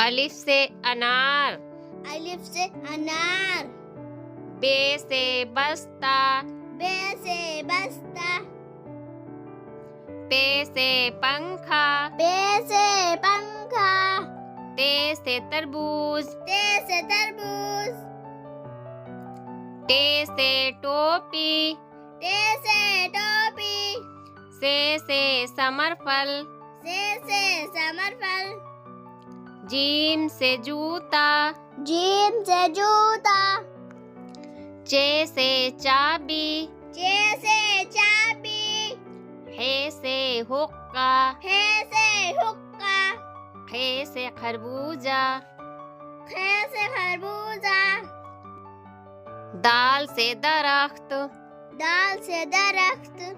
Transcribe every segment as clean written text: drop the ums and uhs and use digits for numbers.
अलिफ से अनार, अलिफ से अनार। बे से बस्ता, बे से बस्ता। पे से पंखा, पे से पंखा। ते से तरबूज, ते से तरबूज। टे से टोपी, टे से टोपी। से समरफल, से समरफल। जीम से जूता, जीम से जूता। चे से चाबी, चे से चाबी। हे से हुक्का, हे से हुक्का। खे से खरबूजा, खे से खरबूजा। दाल से दरख्त, दाल से दरख्त।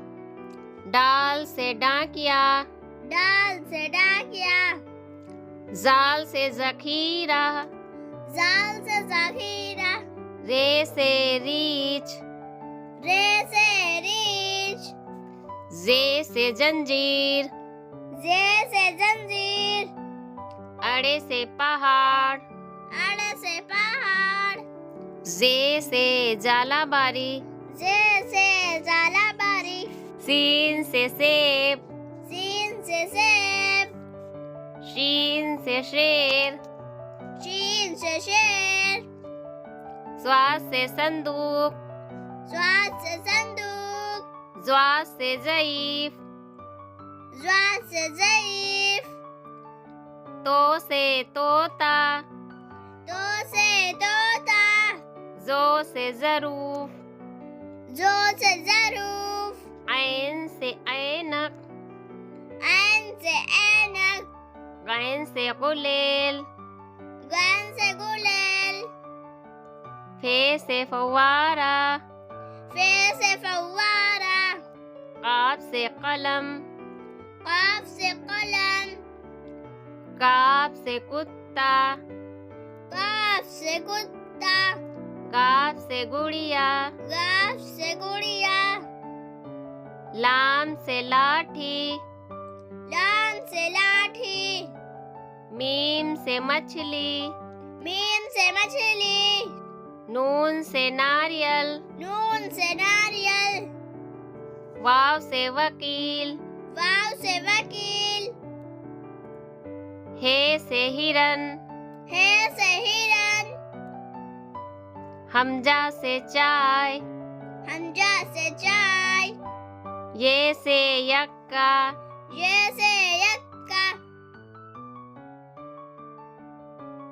डाल से डाकिया, डाल से डाकिया। जाल से जखीरा, जाल से जखीरा। रे से रीछ, रे से रीछ। जे से जंजीर, जे से जंजीर। अड़े से पहाड़, अड़ से पहाड़। जे से जालाबारी, जे से जालाबारी। सीन से सेब, सीन से सेब। शीन से शेर, शीन से शेर। स्वाद से संदूक, स्वाद से संदूक। ज्वाद से ज़ईफ, ज्वाद से ज़ईफ। तो से तोता, तो से तोता। जो से ज़रूफ, जो से ज़रूफ। ऐन से ऐनक, ऐन से ऐनक। गैन से गुलेल, गैन से गुलेल। फे से फवारा, फे से फव्वारा। काफ से कलम, काफ से कलम। काफ से कुत्ता, काफ से कुत्ता। गाफ से गुड़िया, गाफ से गुड़िया। लाम से लाठी, लाम से लाठी। मीम से मछली, मीम से मछली। नून से नारियल, नून से नारियल। वाव से वकील, वाव से वकील। हे से हिरन, हे से हिरन। हमजा से चाय, हमजा से चाय। ये से यक्का, ये से यक्का।